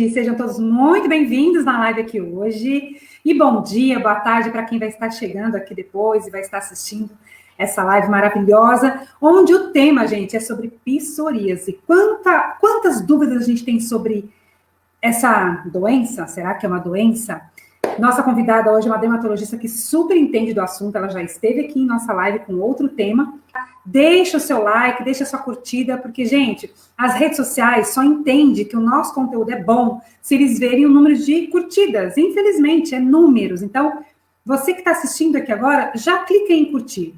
Sejam todos muito bem-vindos na live aqui hoje. E bom dia, boa tarde para quem vai estar chegando aqui depois e vai estar assistindo essa live maravilhosa, onde o tema, gente, é sobre psoríase. Quantas dúvidas a gente tem sobre essa doença? Será que é uma doença? Nossa convidada hoje é uma dermatologista que super entende do assunto, ela já esteve aqui em nossa live com outro tema. Deixa o seu like, deixa a sua curtida, porque, gente, as redes sociais só entendem que o nosso conteúdo é bom se eles verem o número de curtidas. Infelizmente, é números. Então, você que está assistindo aqui agora, já clica em curtir,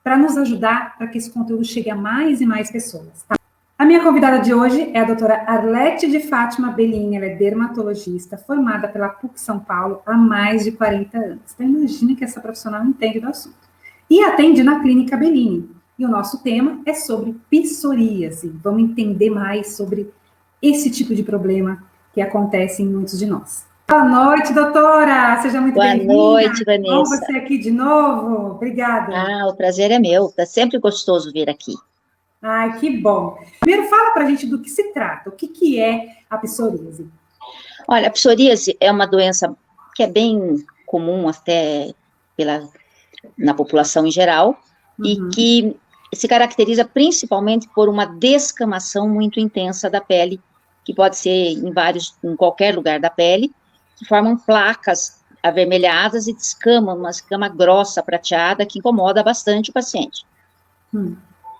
para nos ajudar para que esse conteúdo chegue a mais e mais pessoas, tá? A minha convidada de hoje é a doutora Arlete de Fátima Bellini, ela é dermatologista, formada pela PUC São Paulo há mais de 40 anos. Então, imagine que essa profissional entende do assunto. E atende na Clínica Bellini. E o nosso tema é sobre psoríase. Vamos entender mais sobre esse tipo de problema que acontece em muitos de nós. Boa noite, doutora! Seja muito bem-vinda. Boa noite, Vanessa. Bom você aqui de novo. Obrigada. O prazer é meu. Tá sempre gostoso vir aqui. Ai, que bom. Primeiro, fala pra gente do que se trata. O que é a psoríase? Olha, a psoríase é uma doença que é bem comum até na população em geral, e que se caracteriza principalmente por uma descamação muito intensa da pele, que pode ser em qualquer lugar da pele, que formam placas avermelhadas e descamam, uma escama grossa, prateada, que incomoda bastante o paciente.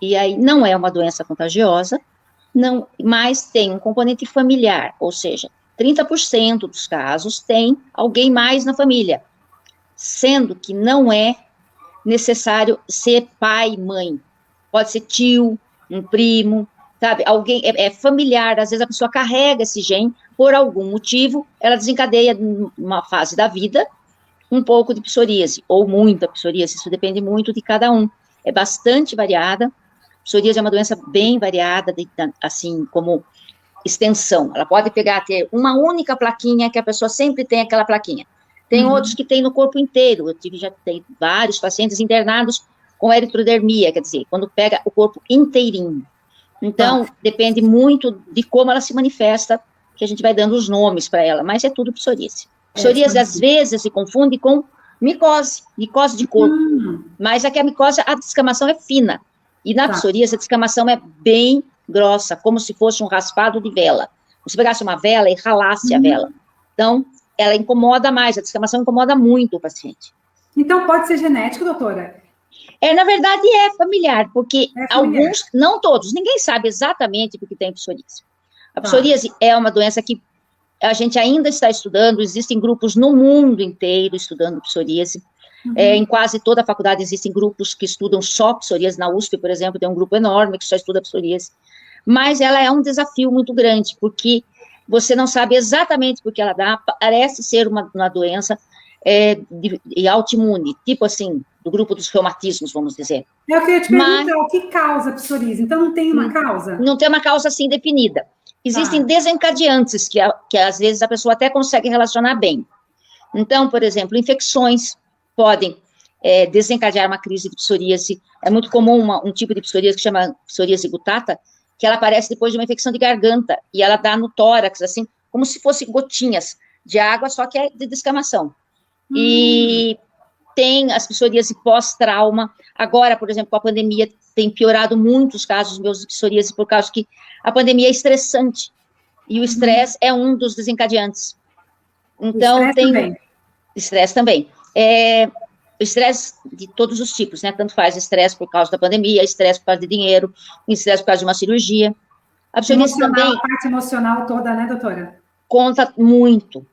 E aí não é uma doença contagiosa, não, mas tem um componente familiar, ou seja, 30% dos casos tem alguém mais na família, sendo que não é necessário ser pai e mãe. Pode ser tio, um primo, sabe? Alguém, é familiar, às vezes a pessoa carrega esse gene, por algum motivo, ela desencadeia numa fase da vida um pouco de psoríase, ou muita psoríase, isso depende muito de cada um. É bastante variada, psoríase é uma doença bem variada, assim, como extensão. Ela pode ter uma única plaquinha, que a pessoa sempre tem aquela plaquinha. Tem outros que tem no corpo inteiro. Já tem vários pacientes internados com eritrodermia, quer dizer, quando pega o corpo inteirinho. Então, depende muito de como ela se manifesta, que a gente vai dando os nomes para ela, mas é tudo psoríase. Psoríase, às vezes, se confunde com micose de corpo, mas aqui a micose, a descamação é fina, e na psoríase a descamação é bem grossa, como se fosse um raspado de vela. Você pegasse uma vela e ralasse a vela. Então, ela incomoda mais, a descamação incomoda muito o paciente. Então, pode ser genético, doutora? Na verdade, é familiar, porque alguns, não todos, ninguém sabe exatamente por que tem psoríase. A psoríase é uma doença que a gente ainda está estudando, existem grupos no mundo inteiro estudando psoríase. Em quase toda a faculdade existem grupos que estudam só psoríase. Na USP, por exemplo, tem um grupo enorme que só estuda psoríase. Mas ela é um desafio muito grande, porque você não sabe exatamente por que ela dá, parece ser uma doença de autoimune, tipo assim, do grupo dos reumatismos, vamos dizer. Eu queria te perguntar, o que causa a psoríase? Então, não tem uma causa? Não tem uma causa, assim, definida. Existem desencadeantes, que às vezes a pessoa até consegue relacionar bem. Então, por exemplo, infecções podem desencadear uma crise de psoríase. É muito comum um tipo de psoríase que chama psoríase gutata, que ela aparece depois de uma infecção de garganta, e ela dá no tórax, assim, como se fossem gotinhas de água, só que é de descamação. E tem as psoríase pós-trauma. Agora, por exemplo, com a pandemia, tem piorado muito os casos meus de psoríase, por causa que a pandemia é estressante, e o estresse é um dos desencadeantes. Então, tem estresse também. Estresse de todos os tipos, né? Tanto faz estresse por causa da pandemia, estresse por causa de dinheiro, estresse por causa de uma cirurgia. A psoríase também... A parte emocional toda, né, doutora? Conta muito.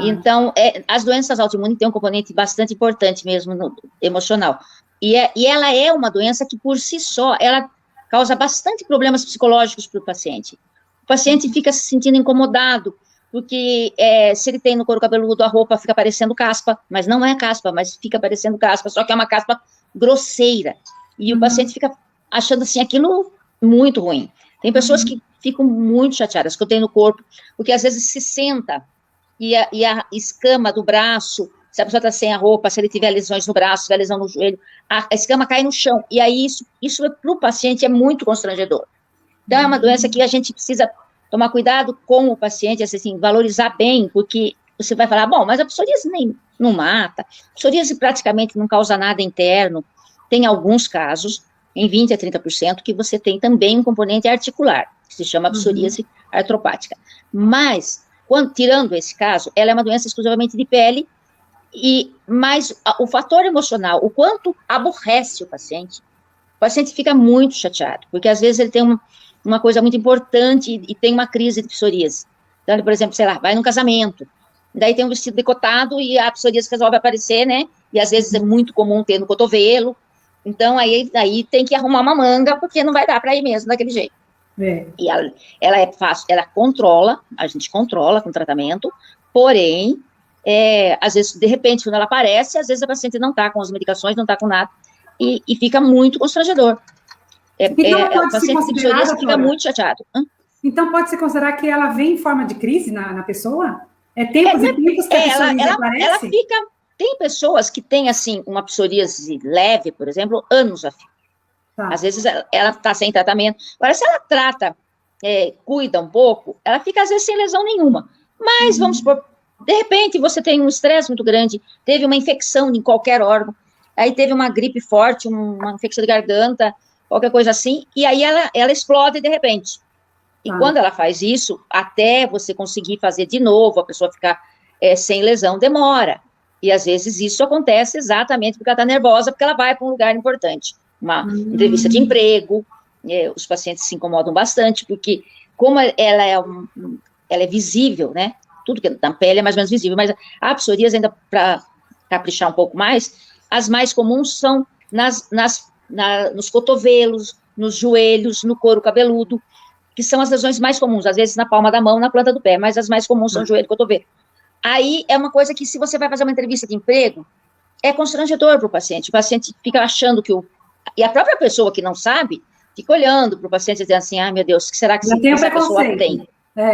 Então, as doenças autoimunes têm um componente bastante importante mesmo no emocional. E ela é uma doença que, por si só, ela causa bastante problemas psicológicos para o paciente. O paciente fica se sentindo incomodado, porque se ele tem no couro cabeludo, a roupa fica parecendo caspa, mas não é caspa, mas fica parecendo caspa, só que é uma caspa grosseira. E o paciente fica achando, assim, aquilo muito ruim. Tem pessoas que ficam muito chateadas, que eu tenho no corpo, porque às vezes se senta e a escama do braço, se a pessoa está sem a roupa, se ele tiver lesões no braço, tiver lesão no joelho, a escama cai no chão, e aí isso para o paciente é muito constrangedor. Então, é uma doença que a gente precisa tomar cuidado com o paciente, assim, valorizar bem, porque você vai falar, bom, mas a psoríase nem não mata, a psoríase praticamente não causa nada interno. Tem alguns casos, em 20% a 30%, que você tem também um componente articular, que se chama psoríase artropática. Mas, tirando esse caso, ela é uma doença exclusivamente de pele, mas o fator emocional, o quanto aborrece o paciente fica muito chateado, porque às vezes ele tem uma coisa muito importante e tem uma crise de psoríase. Então, ele, por exemplo, sei lá, vai num casamento, daí tem um vestido decotado e a psoríase resolve aparecer, né? E às vezes é muito comum ter no cotovelo. Então, aí tem que arrumar uma manga, porque não vai dar para ir mesmo daquele jeito. E ela é fácil, ela controla, a gente controla com tratamento, porém, às vezes, de repente, quando ela aparece, às vezes a paciente não está com as medicações, não está com nada, e fica muito constrangedor. Então, o paciente de psoríase fica muito chateado. Então, pode-se considerar que ela vem em forma de crise na pessoa? Tempos e tempos que a psoríase aparece? Ela fica... Tem pessoas que têm, assim, uma psoríase leve, por exemplo, anos a fio. Tá. Às vezes ela está sem tratamento. Agora, se ela trata, cuida um pouco, ela fica, às vezes, sem lesão nenhuma. Mas, vamos supor, de repente, você tem um estresse muito grande, teve uma infecção em qualquer órgão, aí teve uma gripe forte, uma infecção de garganta, qualquer coisa assim, e aí ela explode de repente. E quando ela faz isso, até você conseguir fazer de novo, a pessoa ficar sem lesão, demora. E às vezes isso acontece exatamente porque ela está nervosa, porque ela vai para um lugar importante. Uma entrevista de emprego, os pacientes se incomodam bastante, porque como ela é visível, né? Tudo que na pele é mais ou menos visível, mas a psoríase, ainda para caprichar um pouco mais, as mais comuns são nos cotovelos, nos joelhos, no couro cabeludo, que são as lesões mais comuns, às vezes na palma da mão, na planta do pé, mas as mais comuns são joelho e cotovelo. Aí é uma coisa que, se você vai fazer uma entrevista de emprego, é constrangedor para o paciente fica achando e a própria pessoa que não sabe, fica olhando para o paciente e dizendo assim, ai meu Deus, o que será que essa pessoa tem?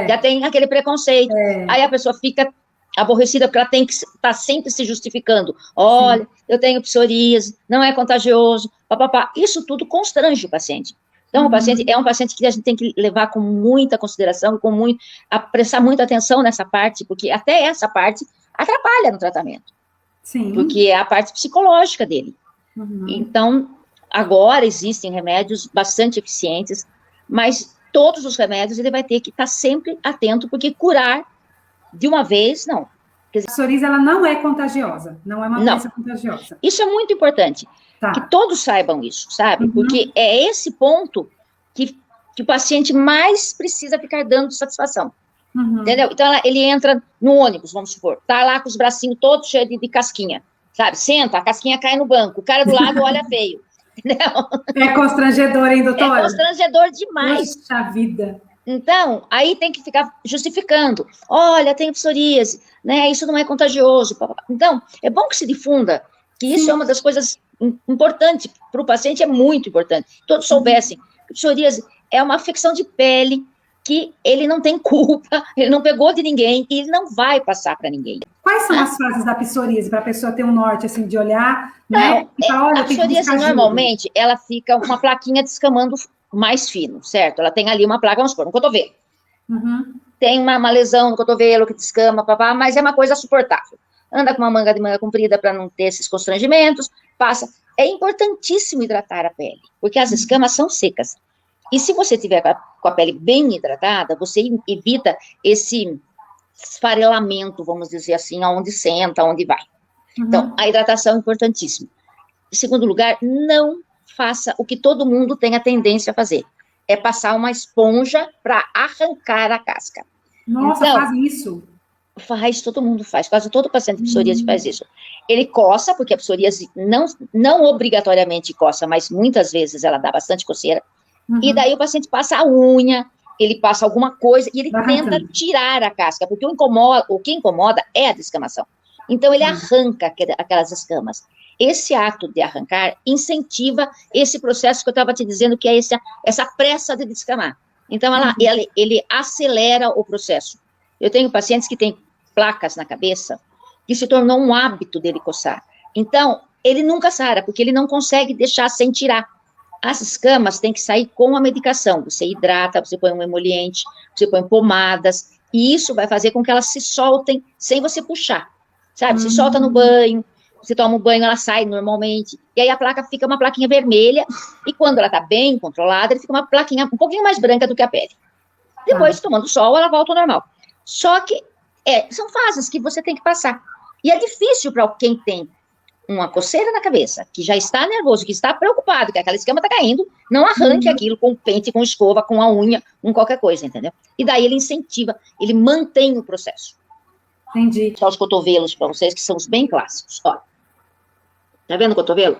Já tem aquele preconceito. Aí a pessoa fica aborrecida, porque ela tem que estar sempre se justificando. Olha, eu tenho psoríase, não é contagioso, papapá. Isso tudo constrange o paciente. Então, o paciente é um paciente que a gente tem que levar com muita consideração, prestar muita atenção nessa parte, porque até essa parte atrapalha no tratamento. Sim. Porque é a parte psicológica dele. Então, agora existem remédios bastante eficientes, mas todos os remédios ele vai ter que estar sempre atento, porque curar de uma vez, não. Quer dizer, a psoríase, ela não é contagiosa, não é uma doença contagiosa. Isso é muito importante, que todos saibam isso, sabe? Porque é esse ponto que o paciente mais precisa ficar dando satisfação, entendeu? Então, ele entra no ônibus, vamos supor, tá lá com os bracinhos todos cheios de casquinha, sabe? Senta, a casquinha cai no banco, o cara do lado olha feio, entendeu? É constrangedor, hein, doutora? É constrangedor demais. Poxa vida. Então, aí tem que ficar justificando. Olha, tem psoríase, né? Isso não é contagioso. Então, é bom que se difunda, que isso é uma das coisas importantes para o paciente, é muito importante. Todos soubessem que psoríase é uma afecção de pele, que ele não tem culpa, ele não pegou de ninguém e ele não vai passar para ninguém. Quais são as fases da psoríase, para a pessoa ter um norte, assim, de olhar, né? E falar, olha, a psoríase, normalmente, ela fica uma plaquinha descamando mais fino, certo? Ela tem ali uma placa, vamos supor, no cotovelo. Tem uma lesão no cotovelo que descama, mas é uma coisa suportável. Anda com uma manga de manga comprida para não ter esses constrangimentos, passa. É importantíssimo hidratar a pele, porque as escamas são secas. E se você tiver com a pele bem hidratada, você evita esse esfarelamento, vamos dizer assim, aonde senta, aonde vai. Então, a hidratação é importantíssima. Em segundo lugar, não faça o que todo mundo tem a tendência a fazer. É passar uma esponja para arrancar a casca. Nossa, então, faz isso? Faz, todo mundo faz. Quase todo paciente de psoríase faz isso. Ele coça, porque a psoríase não obrigatoriamente coça, mas muitas vezes ela dá bastante coceira. E daí o paciente passa a unha, ele passa alguma coisa e ele tenta tirar a casca, porque o que incomoda é a descamação. Então, ele arranca aquelas escamas. Esse ato de arrancar incentiva esse processo que eu estava te dizendo, que é essa pressa de descamar. Então, ele acelera o processo. Eu tenho pacientes que têm placas na cabeça, que se tornou um hábito dele coçar. Então, ele nunca sara, porque ele não consegue deixar sem tirar. As escamas têm que sair com a medicação. Você hidrata, você põe um emoliente, você põe pomadas, e isso vai fazer com que elas se soltem sem você puxar, sabe? Se solta no banho, você toma um banho, ela sai normalmente, e aí a placa fica uma plaquinha vermelha, e quando ela está bem controlada, ele fica uma plaquinha um pouquinho mais branca do que a pele. Depois, tomando sol, ela volta ao normal. Só que são fases que você tem que passar. E é difícil para quem tem uma coceira na cabeça, que já está nervoso, que está preocupado, que aquela escama está caindo, não arranque aquilo com pente, com escova, com a unha, com qualquer coisa, entendeu? E daí ele incentiva, ele mantém o processo. Entendi. Só os cotovelos para vocês, que são os bem clássicos. Ó, tá vendo o cotovelo?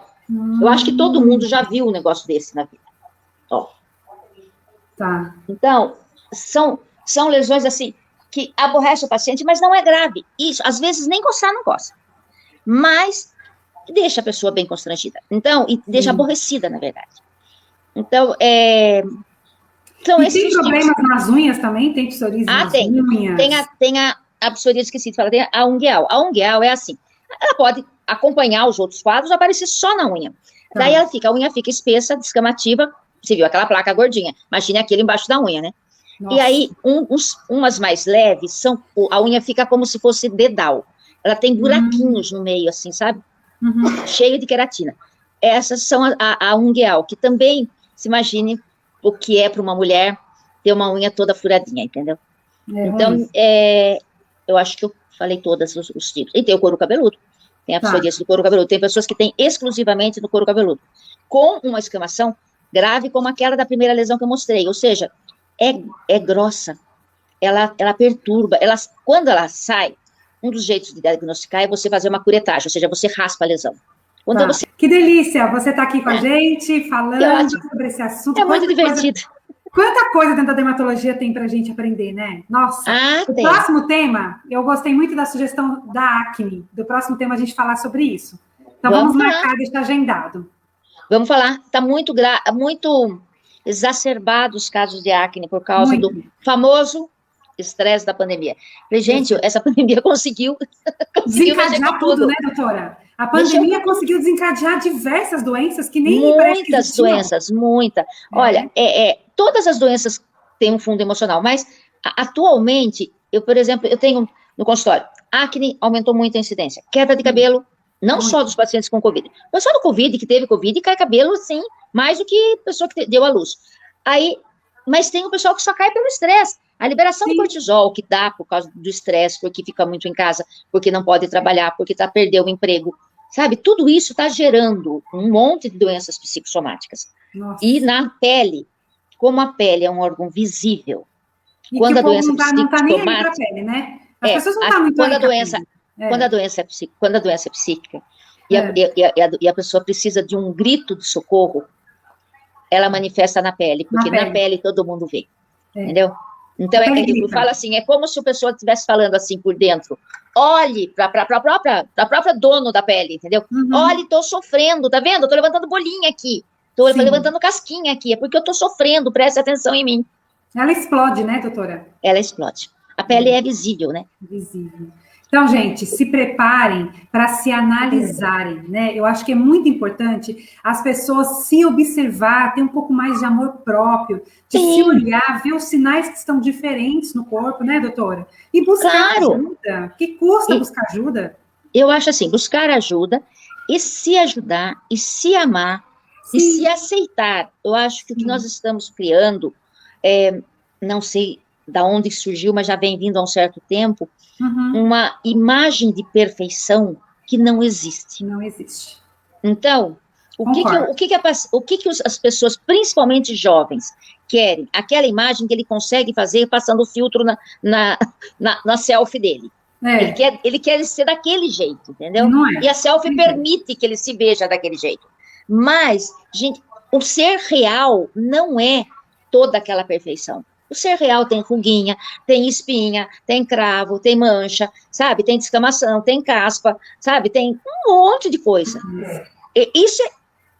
Eu acho que todo mundo já viu um negócio desse na vida. Ó. Tá. Então, são lesões assim, que aborrecem o paciente, mas não é grave. Isso, às vezes, nem coçar não coça. Mas deixa a pessoa bem constrangida. Então, e deixa aborrecida, na verdade. Então, são e esses tem problemas nas unhas também? Tem psoríase nas unhas? Tem a psoríase, esqueci de falar, tem a ungueal. A ungueal é assim, ela pode acompanhar os outros quadros ou aparecer só na unha. Tá. Daí a unha fica espessa, descamativa, você viu aquela placa gordinha, imagine aquilo embaixo da unha, né? Nossa. E aí, umas mais leves, a unha fica como se fosse dedal. Ela tem buraquinhos no meio, assim, sabe? Cheio de queratina. Essas são a ungueal, que também, se imagine o que é para uma mulher ter uma unha toda furadinha, entendeu? Então, eu acho que eu falei todos os tipos. E tem o couro cabeludo. Tem a psoríase do couro cabeludo. Tem pessoas que têm exclusivamente no couro cabeludo. Com uma escamação grave como aquela da primeira lesão que eu mostrei. Ou seja, é grossa. Ela perturba. Quando ela sai, um dos jeitos de diagnosticar é você fazer uma curetagem, ou seja, você raspa a lesão. Que delícia você está aqui com a gente, falando sobre esse assunto. É muito divertido. Quanta coisa dentro da dermatologia tem para a gente aprender, né? Nossa, próximo tema, eu gostei muito da sugestão da acne. Do próximo tema a gente falar sobre isso. Então vamos marcar, deixa agendado. Vamos falar, está muito exacerbado os casos de acne por causa do famoso estresse da pandemia. Falei, gente, essa pandemia conseguiu desencadear tudo, né, doutora? A pandemia conseguiu desencadear diversas doenças que nem parece que existiam. Muitas doenças, muita. Olha, todas as doenças têm um fundo emocional, mas atualmente, por exemplo, eu tenho no consultório, acne aumentou muito a incidência, queda de cabelo, não só dos pacientes com Covid, mas só do Covid, que teve Covid, e cai cabelo, sim, mais do que pessoa que deu à luz. Mas tem o pessoal que só cai pelo estresse. A liberação do cortisol que dá por causa do estresse, porque fica muito em casa, porque não pode trabalhar, porque perdeu o emprego, sabe? Tudo isso está gerando um monte de doenças psicossomáticas. Nossa. E na pele, como a pele é um órgão visível, quando a doença psicossomática... Não está nem aí pra pele, né? As pessoas não estão muito quando a doença é psíquica e a pessoa precisa de um grito de socorro, ela manifesta na pele, porque na pele todo mundo vê, entendeu? Então, eu falo assim, é como se a pessoa estivesse falando assim por dentro, olhe para a própria dono da pele, entendeu? Olhe, estou sofrendo, tá vendo? Estou levantando bolinha aqui, estou levantando casquinha aqui, é porque eu estou sofrendo, preste atenção em mim. Ela explode, né, doutora? Ela explode. A pele é visível, né? Visível. Então, gente, se preparem para se analisarem, né? Eu acho que é muito importante as pessoas se observar, ter um pouco mais de amor próprio, de se olhar, ver os sinais que estão diferentes no corpo, né, doutora? E buscar ajuda. Que custa buscar ajuda? Eu acho assim, buscar ajuda e se ajudar e se amar e se aceitar. Eu acho que o que nós estamos criando, não sei da onde surgiu, mas já vem vindo há um certo tempo, uma imagem de perfeição que não existe. Não existe. Então, o que as pessoas, principalmente jovens, querem? Aquela imagem que ele consegue fazer passando o filtro na selfie dele. Ele quer ser daquele jeito, entendeu? E a selfie permite que ele se veja daquele jeito. Mas, gente, o ser real não é toda aquela perfeição. O ser real tem ruguinha, tem espinha, tem cravo, tem mancha, sabe? Tem descamação, tem caspa, sabe? Tem um monte de coisa. Isso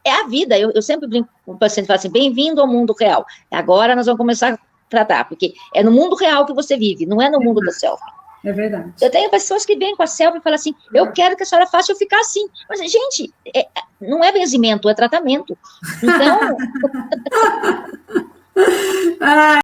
é a vida. Eu sempre brinco com o paciente e falo assim, bem-vindo ao mundo real. Agora nós vamos começar a tratar, porque é no mundo real que você vive, não é no mundo da selfie. É verdade. Eu tenho pessoas que vêm com a selva e falam assim, eu quero que a senhora faça eu ficar assim. Mas, gente, não é benzimento, é tratamento. Então...